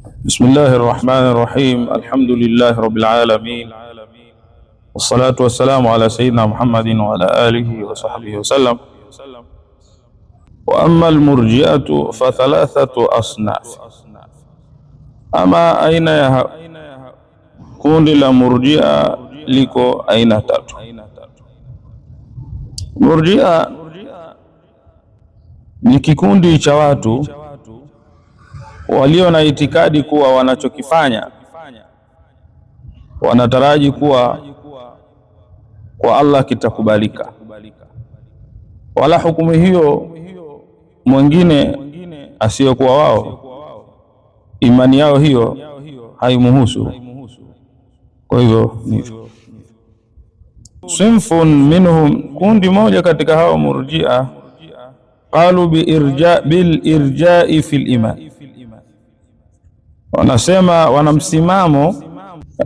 بسم الله الرحمن الرحيم. الحمد لله رب العالمين، والصلاة والسلام على سيدنا محمد وعلى آله وصحبه وسلم. وأما المرجئة فثلاثة أصناف. أما أين kundi la murji'a liko aina tatu. Murji'a ni kikundi cha watu walio na itikadi kuwa wanachokifanya wanataraji kuwa kwa Allah kitakubalika, wala hukumu hiyo mwingine asiyokuwa wao, imani yao hiyo haimuhusu. Kwa hivyo sinfun minhum, kundi moja katika hao murji'a, qalu bil irja'i fil iman, wanasema wana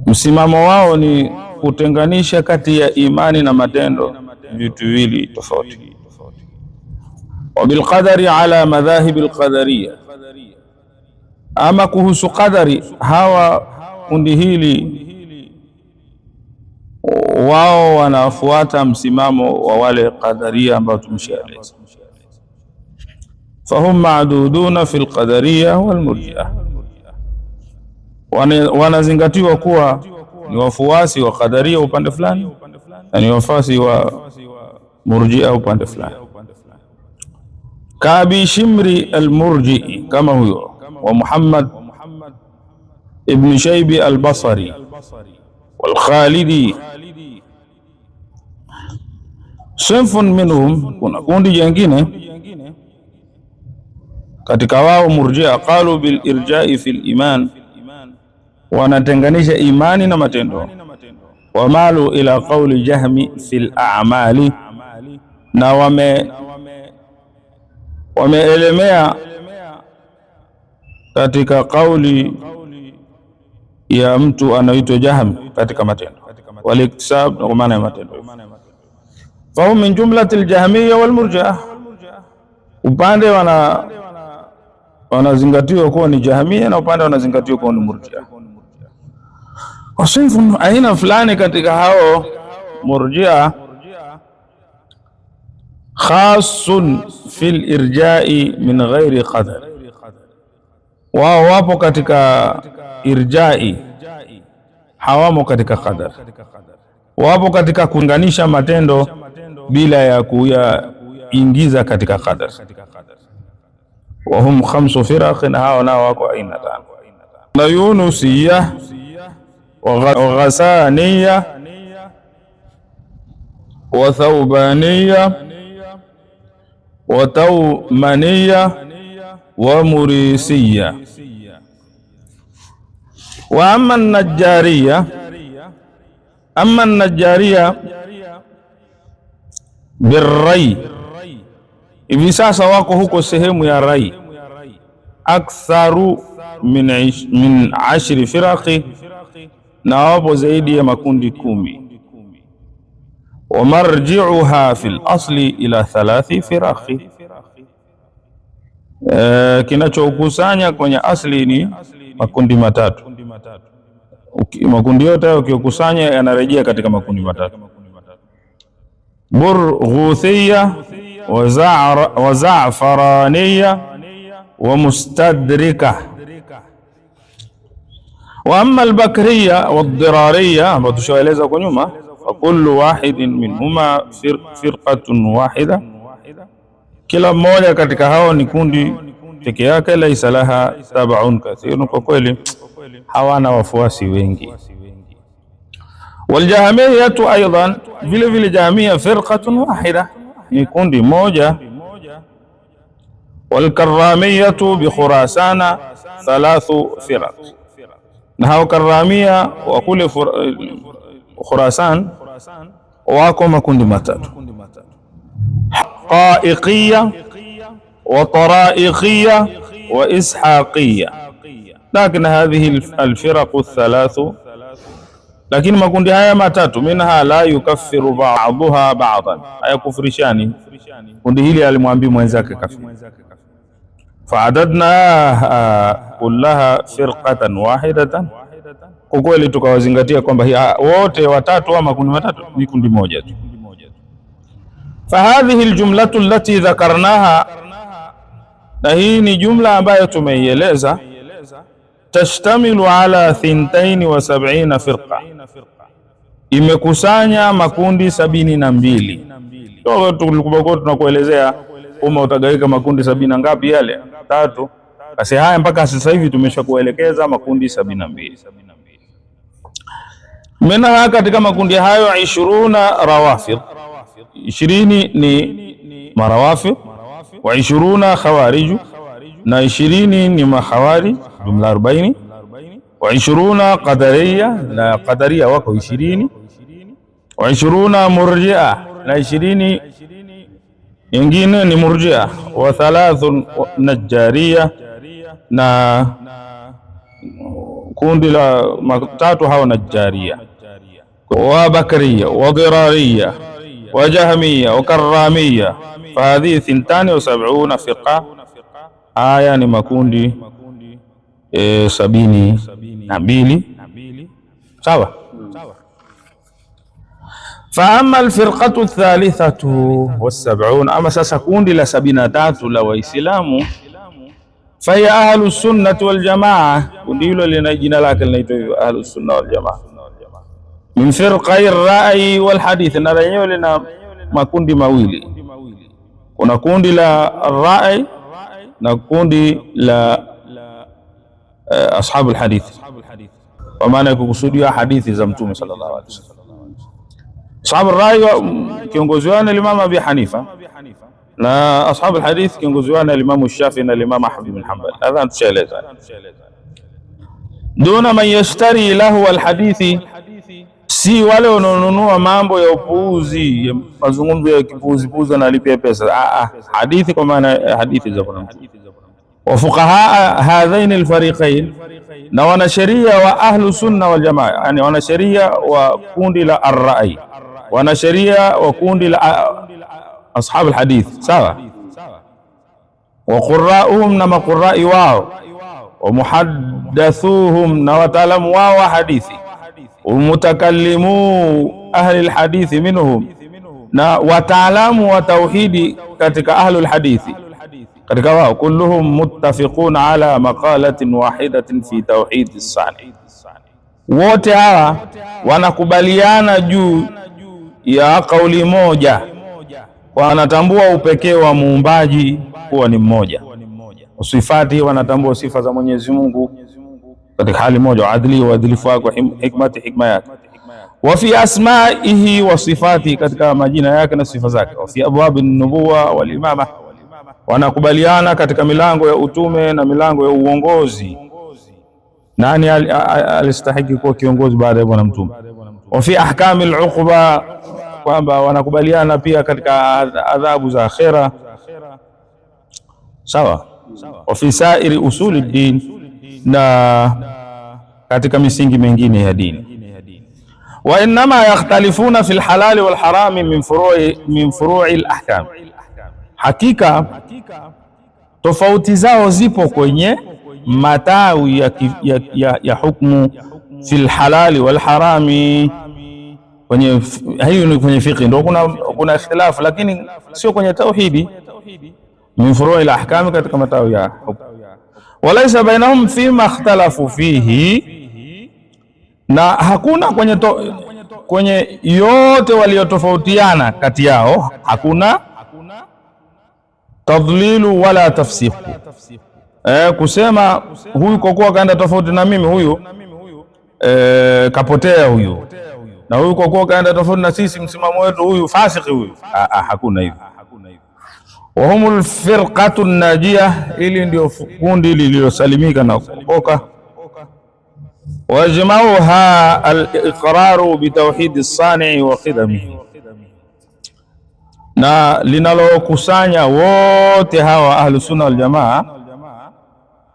msimamo wao ni kutenganisha kati ya imani na matendo, vitu viwili tofauti. Wa bil qadari ala madhahib al qadariyya, ama kuhusu qadari, hawa kundi hili wao wanafuata msimamo wa wale qadaria ambao tumeshaeleza. Fahum ma'duduna fil qadariyya wal murji'a, wanazingatiwa kuwa ni wafuasi wa qadaria upande fulani na ni wafuasi wa murji'a upande fulani. Kabi Shimri al-Murji'i, kama huyo wa Muhammad ibn Shaybi al-Basri wal Khalidi. Sinfun minhum, kuna kundi jingine katika wao murji'a, qalu bil irja'i fil iman, wanatenganisha imani na matendo. Wa malu ila qawli Jahmi fil a'mali, na wameelemea katika kauli ya mtu anaitwa Jahm katika matendo, wal iktisab kwa maana ya matendo. Fahum min jumlati al-jahmiyya wal murji'a, upande wanazingatiwa kuwa ni jahmiyya na upande wanazingatiwa kuwa ni murji'a. Wasinfu aina fulani katika hao murji'a, khasun fil irja'i min ghairi qadar, wao wapo katika irja'i, hawamo katika qadar. Wapo katika kuunganisha matendo bila ya kuyaingiza katika qadar. Wa hum khamsu firaq, hao nao wako aina tano: na Yunusiyya wa Ghasaniyya wa Thawbaniyya wa Tawmaniyya wa Murisiyya. Wa amma an-Najjariyya, amma an-Najjariyya birrai, hivi sasa wako huko sehemu ya Rai. Aktharu min 10 firaqi, na wapo zaidi ya makundi 10. Wa marji'uha fil asli ila 3 firaqi, kinachokusanya kwenye asli ni makundi matatu. Makundi yote ukikusanya yanarejea katika makundi matatu: Burghuthiyya wa Za'faraniyya wa Mustadrika. Wa amma al-Bakriyya wa ad-Dirariyya, ambao tushaeleza huko nyuma, fa kullu wahidin minhuma firqatun wahida, kila mmoja katika hao ni kundi peke yake. Laysa laha tab'un kathirun, kwa kweli hawana wafuasi wengi. Wal Jahmiyyatu aidan, vile vile Jahmiyya firqatun wahida, ni kundi moja. Wal Karramiyyatu bi Khurasana 3 firaq, na hao Karramia wa kule Khurasan wako makundi matatu: Haqaiqiyya wa Taraiqiyya wa Ishaqiyya. Lakini hadhihi alfiraqu thalathu, lakini makundi haya matatu, minha la yukaffiru ba'daha ba'dan, hayakufurishani. Kundi hili alimwambia mwenzake kafiri. Faadadna kullaha firqatan wahidatan, kwa kweli tukawazingatia kwamba wote watatu ama kundi matatu ni kundi moja tu. Fahadhihi aljumlatu allati dhakarnaha, na hii ni jumla ambayo tumeieleza, tashtamilu ala 72 firqa, imekusanya makundi 72. Tulikuwa tunakuelezea utagawika makundi 70 ngapi yale? 3. Basi haya mpaka sasa hivi tumeshakuelekeza makundi 72. Menha, katika makundi hayo 20 rawafid, 20 ni marawafid, wa 20 khawarij, na 20 ni makhawari, jumla 40, wa 20 qadariya, na qadariya wako 20, wa 20 murji'a, na 20 ingine ni murji'a, wa 3 najariya, na kundi la 3 hao najariya, wa bakariya wa dirariya wa jahmiya wa karramiya. Fahadhihi 72 firqa, haya ni makundi 72. Sawa. Fa amma alfirqatu athalithatu was-70, ama sasa kundi la 73 la Waislamu, fa ya ahlus sunnah wal jamaa, kundi hilo lina jina lake linaitwa ahlus sunnah wal jamaa, min firqai ar-ra'yi wal hadith, na lenyewe lina makundi mawili, kuna kundi la ar-ra'yi na kundi la ashabul hadith, kwa maana kukusudia hadithi za Mtume sallallahu alaihi wasallam. Ashabul ra'yi kiongozi wao ni Imam Abi Hanifa, na ashabul hadith kiongozi wao ni Imam Shafi'i na Imam Ahmad bin Hanbal. Hadha tushaeleza. Duna man yashtari lahu alhadithi, si wale wanaonunua mambo ya upuuzi, mazungumzo ya kipuuzi puuzi na alipia pesa. Hadithi kwa maana hadithi za Qur'an. Wa fuqaha hadhain alfariqain, na wanasheria wa ahlu sunna wal jamaa, yani wanasheria wa kundi la ar-ra'i, wanasheria wa kundi la ashab alhadith. Sawa. Wa qurra'uhum, na maqurra'i wao, wa muhaddathuhum, na wataalamu wao wa hadithi, mutakallimu ahli alhadithi minhum, na wataalamu wa tauhidi katika ahli alhadithi katika wao, kulluhum muttafiqun ala maqalatin wahidatin fi tauhid as-sani, wote hawa wanakubaliana juu ya kauli moja, wanatambua upekee wa muumbaji kuwa ni mmoja, usifati, wanatambua sifa za Mwenyezi Mungu katika hali moja, adli wa adlifu wake, hikmati hikma yake, wa fi asma'ihi wa sifati, katika majina yake na sifa zake, wa fi abwabi an-nubuwa wal imama, wanakubaliana katika milango ya utume na milango ya uongozi. Nani alistahiki kuwa kiongozi baada ya bwana mtume? Wa fi ahkami al-uqba, kwamba wanakubaliana pia katika adhabu za akhera. Sawa. Wa fi sa'iri usuli ad-din, na katika misingi mingine ya dini. Wa inma yakhtalifuna fi al-halal wal haram min furu'i al-ahkam, hakika tofauti zao zipo kwenye matawi ya hukumu, fil halali wal harami, kwenye hiyo ni kwenye fiqh ndio kuna ikhtilaf, lakini sio kwenye tauhidi. Min furu'i al ahkam, katika matawi ya hukumu. Walaysa bainahum fima ikhtalafu fihi, na hakuna kwenye yote waliotofautiana kati yao hakuna tadlilu wala tafsiku, kusema huyu kwa kuwa kaenda tofauti na mimi, huyu kapotea huyu, na huyu kwa kuwa kaenda tofauti na sisi, msimamo wetu, huyu fasiki huyu. Hakuna hivyo. Wa humul firqatu najia, ili ndio kundi lililosalimika na kuokoka. Wajmauha al-iqraru bi tauhid as-sani wa qidamihi, na linalokusanya wote hawa ahlu sunna wal jamaa,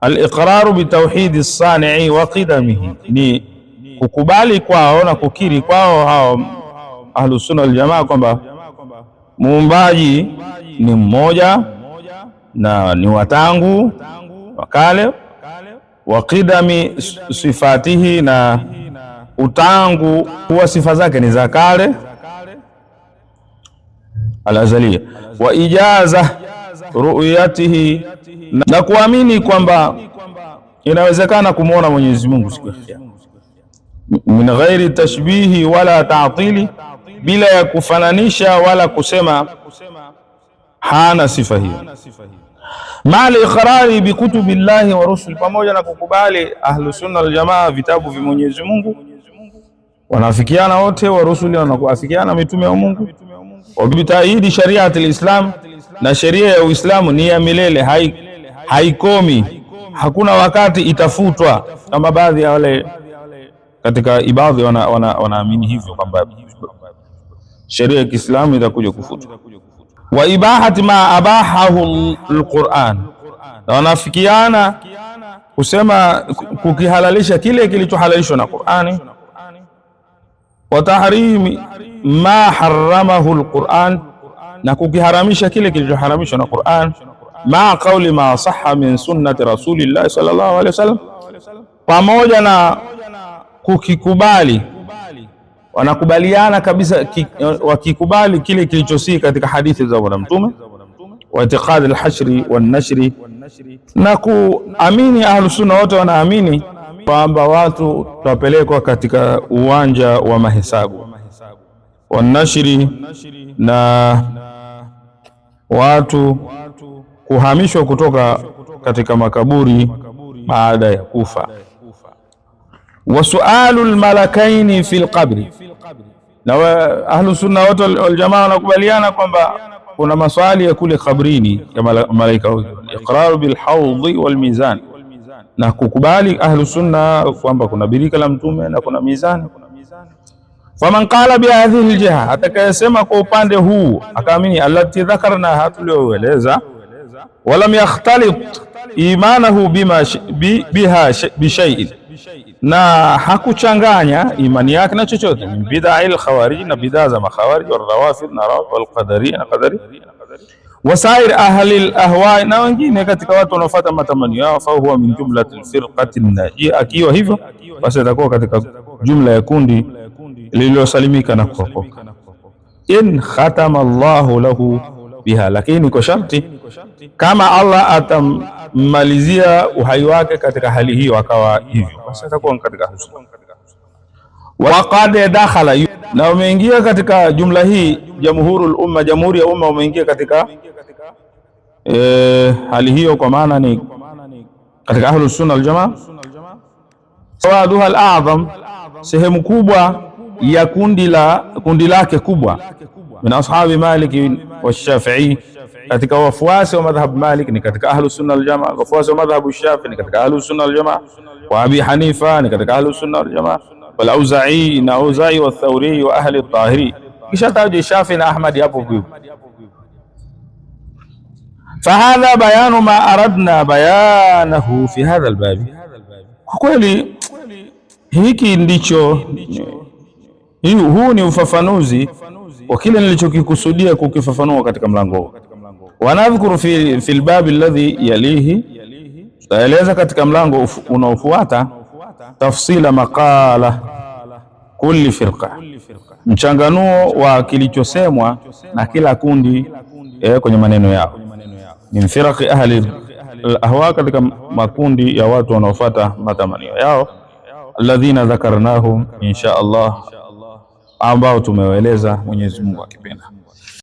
al-iqraru bi tauhid as-sani wa qidamihi, ni kukubali kwao na kukiri kwao hao ahlu sunna wal jamaa kwamba muumbaji ni mmoja na ni watangu wakale, wa qidami sifatihi, na utangu huwa sifa zake ni za kale al-azaliya, wa ijaza ru'yatihi, na kuamini kwamba inawezekana kumuona Mwenyezi Mungu siku ya Kiyama, min ghairi tashbihi wala ta'tili, bila ya kufananisha wala kusema hana sifa hiyo. Ma'al iqrari bi kutubillahi wa rusul, pamoja na kukubali ahlu sunna wal jamaa vitabu vya Mwenyezi Mungu, wanafikiana wote, wa rusuli wanakuafikiana mitume wa Mungu, wa bitahidi shari'at al-Islam, na sheria ya Uislamu ni ya milele, haikomi, hakuna wakati itafutwa, kama baadhi ya wale katika ibadhi wanaamini hivyo kwamba sheria ya Kiislamu itakuja kufutwa. Wa ibahati ma abahahu al-Qur'an, na wanafikiana kusema kukihalalisha kile kilichohalalishwa na Qur'ani. Wa tahrimi ma haramahu al-Qur'an, na kukiharamisha kile kilichoharamishwa na Qur'an. Ma qawli ma sahha min sunnati rasulillah sallallahu alaihi wasallam, pamoja na kukikubali, wanakubaliana kabisa wakikubali kile kilichosii katika hadithi za Bwana Mtume. Wa i'tiqad al-hashri wan-nashri, na kuamini ahlus sunna wote wanaamini kwamba watu tutapelekwa katika uwanja wa mahesabu, wan-nashri, na watu kuhamishwa kutoka katika makaburi baada ya kufa. Wa su'alul malakaini fil qabri, na ahlus sunna wote wal jamaa wanakubaliana kwamba kuna maswali ya kule kabrini ya malaika. Iqraru bil hawd wal mizan, na kukubali ahlus sunna kwamba kuna birika la mtume na kuna mizani. Faman qala bi hadhihi aljiha, atakayesema kwa upande huu akaamini allati dhakarna, hatulioeleza, walam yakhtalit imanahu biha bishay'in, na hakuchanganya imani yake na chochote, min bid'il khawarij, na bid'a za makhawarij, wal rawafid na wal qadari na qadari, wasair ahli al-ahwa, na wengine katika watu wanaofuata matamanio yao. Fa huwa min jumlatil firqati najia, akiwa hivyo basi atakuwa katika jumla ya kundi lililosalimika na kuokoka. In khatama Allahu lahu biha, lakini kwa sharti kama Allah atammalizia uhai wake katika hali hiyo akawa hivyo, basi atakuwa katika husna. Wa qad dakhala, na umeingia katika jumla hii jamhurul umma, jamhuri ya umma umeingia katika hali hiyo, kwa maana ni katika ahlus sunna wal jamaa. Sawaduha al-a'zam, sehemu kubwa ya kundi lake kubwa, min ashabi Malik wa Shafi'i, katika wafuasi wa madhhab Malik ni katika ahlus sunna wal jamaa, wafuasi wa madhhab Shafi'i ni katika ahlus sunna wal jamaa, wa Abi Hanifa ni katika ahlus sunna wal jamaa, wal Auza'i na Auza'i wa Thawri wa ahli at-Tahiri, kisha taji Shafi'i na Ahmad hapo hivyo. Fahadha bayanu ma aradna bayanahu fi hadha al-bab, kwa kweli hiki ndicho, huu ni ufafanuzi wa kile nilichokikusudia kukifafanua katika mlango huu. Wanadhkuru fi al-bab alladhi yalihi, tutaeleza katika mlango unaofuata tafsila maqala kulli firqa, mchanganuo wa kilichosemwa na kila kundi kwenye maneno yao. Min firqi ahli al-ahwa, katika makundi ya watu wanaofuata matamanio yao, alladhina dhakarnahum insha Allah, ambao tumewaeleza Mwenyezi Mungu akipenda.